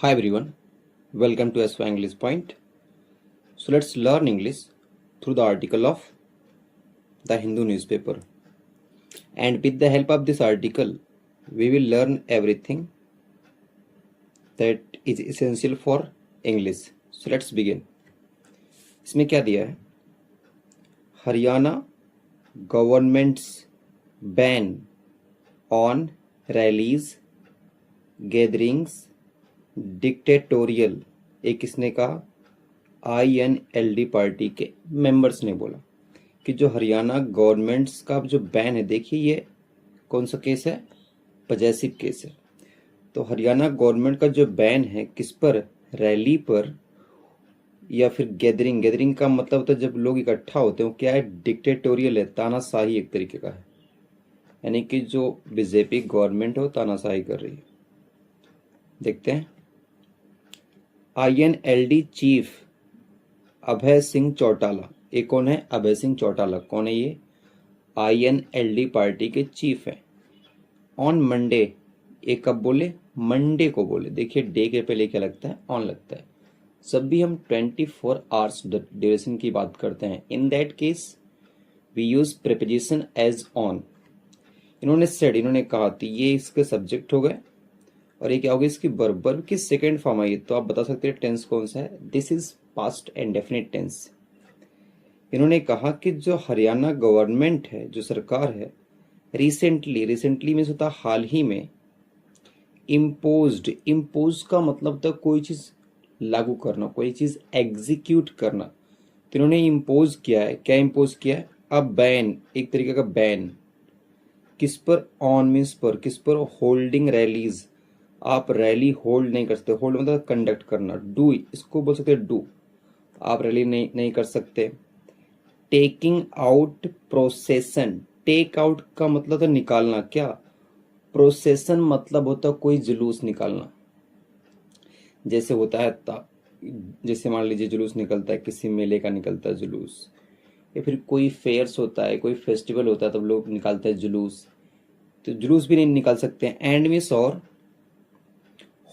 Hi everyone, welcome to SY English Point. So let's learn English through the article of the Hindu newspaper. And with the help of this article, we will learn everything that is essential for English. So let's begin. इसमें क्या दिया है? Haryana governments ban on rallies gatherings dictatorial, एक किसने कहा? INLD party के members ने बोला कि जो हरियाणा गवर्नमेंट्स का जो बैन है, देखिए ये कौन सा केस है? पजेसिव केस है। तो हरियाणा गवर्नमेंट का जो बैन है किस पर? रैली पर या फिर गैदरिंग। गैदरिंग का मतलब होता है जब लोग इकट्ठा होते हैं, वो क्या है? डिक्टेटोरियल है, तानाशाही एक तरीके का है, यानी कि जो बीजेपी गवर्नमेंट है वो तानाशाही कर रही है। देखते हैं। INLD चीफ अभय सिंह चौटाला, ये कौन है? अभय सिंह चौटाला कौन है? ये INLD पार्टी के चीफ है। ऑन मंडे, ये कब बोले? मंडे को बोले। देखिए डे के पहले क्या लगता है? ऑन लगता है। जब भी हम 24 आवर्स ड्यूरेशन की बात करते हैं, in that case we use preposition as on. इन्होंने सेड, इन्होंने कहा, तो ये इसके सब्जेक्ट हो गए और ये क्या होगा? इसकी वर्ब की सेकेंड फॉर्म आई, तो आप बता सकते हैं टेंस कौन सा है? This is past indefinite tense. इन्होंने कहा कि जो हरियाणा गवर्नमेंट है, जो सरकार है, रिसेंटली मीन्स होता हाल ही में, इम्पोज का मतलब होता कोई चीज लागू करना, कोई चीज एग्जीक्यूट करना। तो इन्होंने इम्पोज किया है। क्या इम्पोज किया है? अब बैन, एक तरीके का बैन। किस पर? ऑन मीन्स पर। किस पर? Holding rallies. आप रैली होल्ड नहीं कर सकते। होल्ड मतलब कंडक्ट करना। डू, इसको बोल सकते डू। आप रैली नहीं कर सकते। Taking out procession, take out का मतलब था निकालना। क्या? प्रोसेशन मतलब होता कोई जुलूस निकालना। जैसे होता है जैसे मान लीजिए जुलूस निकलता है, किसी मेले का निकलता है जुलूस, या फिर कोई फेयर्स होता है, कोई फेस्टिवल होता है, तब लोग निकालते हैं जुलूस। तो जुलूस भी नहीं निकाल सकते हैं। एंड मीन्स और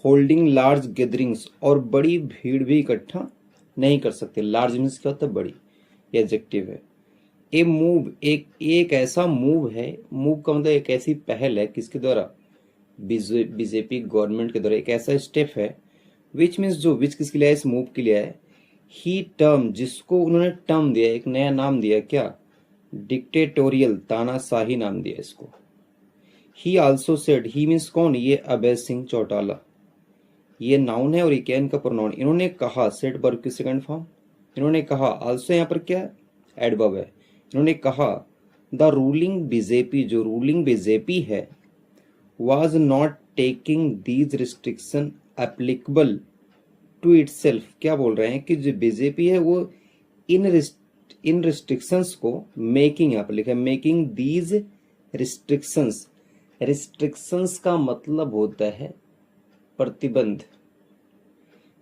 होल्डिंग लार्ज गैदरिंग्स, और बड़ी भीड़ भी इकट्ठा नहीं कर सकते। लार्ज मीन्स क्या होता है? बड़ी, ये एडजेक्टिव है। ए मूव, एक ऐसा मूव है। मूव का मतलब एक ऐसी पहल है, किसके द्वारा? बीजेपी गवर्नमेंट के द्वारा। एक ऐसा स्टेप है विच मीन्स जो, विच किसके लिए है? इस मूव के लिए है। ही टर्म, जिसको उन्होंने टर्म दिया, एक नया नाम दिया। क्या? डिक्टेटोरियल, तानाशाही नाम दिया इसको। ही आल्सो सेड, ही मीन्स कौन? ये अभय सिंह चौटाला, ये नाउन है और ये क्या? इनका प्रोनाउन। इन्होंने कहा, सेड वर्ब की सेकंड फॉर्म। इन्होंने कहा, आल्सो यहाँ पर क्या है? एडवर्ब है। इन्होंने कहा द रूलिंग बीजेपी, जो रूलिंग बीजेपी है, was not taking these restriction applicable to itself. क्या बोल रहे हैं? कि जो बीजेपी है वो इन रिस्ट्रिक्शंस को, मेकिंग यहाँ पर लिखा है, मेकिंग दीज रिस्ट्रिक्शंस। रिस्ट्रिक्शंस का मतलब होता है प्रतिबंध।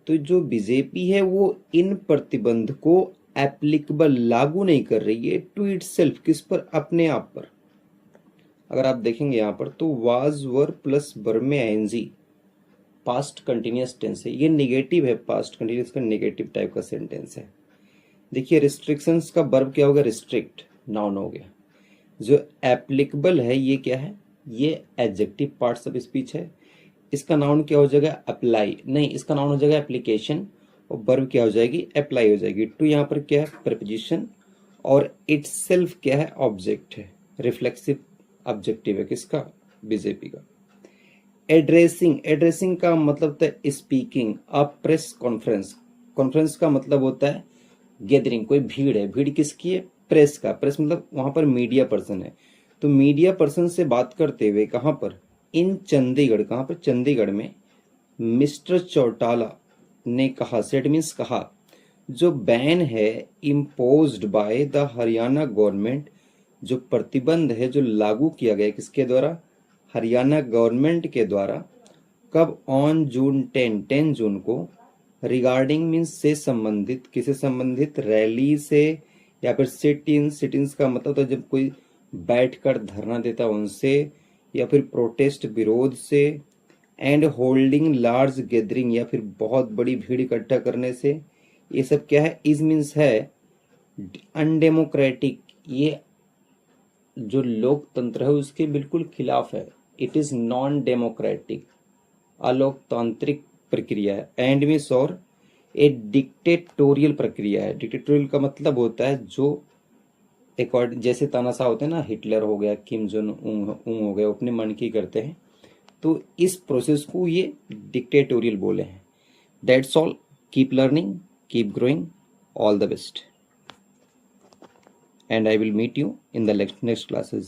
तो जो बीजेपी है वो इन प्रतिबंध को एप्लीकेबल, लागू नहीं कर रही है, टू इटसेल्फ, किस पर? अपने आप पर। अगर आप देखेंगे यहाँ पर तो वाज वर प्लस वर्ब में आईएनजी, पास्ट कंटिन्यूअस टेंस है। ये नेगेटिव है, पास्ट कंटिन्यूअस का नेगेटिव टाइप का सेंटेंस है। देखिए रिस्ट्रिक्शंस का वर्ब क्या होगा? रिस्ट्रिक्ट, नाउन हो गया। जो एप्लीकेबल है ये क्या है? ये एडजेक्टिव पार्ट्स ऑफ स्पीच है। इसका नाउन क्या हो जाएगा? अप्लाई, नहीं, इसका नाउन हो जाएगा एप्लीकेशन, और वर्ब क्या हो जाएगी? अप्लाई हो जाएगी। टू यहाँ पर क्या है? प्रीपोजिशन, और इटसेल्फ क्या है? ऑब्जेक्ट है, रिफ्लेक्सिव ऑब्जेक्टिव है। किसका? बीजेपी का। एड्रेसिंग, एड्रेसिंग का मतलब होता है स्पीकिंग। आप प्रेस कॉन्फ्रेंस, कॉन्फ्रेंस का मतलब होता है गैदरिंग, कोई भीड़ है। भीड़ किसकी है? प्रेस का। प्रेस मतलब वहां पर मीडिया पर्सन है। तो मीडिया पर्सन से बात करते हुए कहां पर? इन चंडीगढ़। कहां पर? चंडीगढ़ में। मिस्टर चौटाला ने कहा, सेट मीन्स कहा, जो बैन है imposed by the Haryana government, जो प्रतिबंध है जो लागू किया गया, किसके द्वारा? हरियाणा गवर्नमेंट के द्वारा। कब? ऑन जून 10 जून को। रिगार्डिंग मीन्स से संबंधित, किसे संबंधित? रैली से, या फिर सिटिंस का मतलब तो जब कोई बैठकर धरना देता उनसे, या फिर प्रोटेस्ट विरोध से, एंड होल्डिंग लार्ज गैदरिंग, या फिर बहुत बड़ी भीड़ इकट्ठा करने से, ये सब क्या है, इज मीन्स है अनडेमोक्रेटिक, ये जो लोकतंत्र है उसके बिल्कुल खिलाफ है। इट इज नॉन डेमोक्रेटिक, अलोकतांत्रिक प्रक्रिया है। एंड मीन्स और ए डिक्टेटोरियल प्रक्रिया है। डिक्टेटोरियल का मतलब होता है जो अकॉर्डिंग, जैसे तानाशाह होते हैं ना, हिटलर हो गया, किम जोन उंग हो गया, वो अपने मन की करते हैं, तो इस प्रोसेस को ये डिक्टेटोरियल बोले हैं। That's all, keep learning, keep growing, all the best, and I will meet you in the next classes.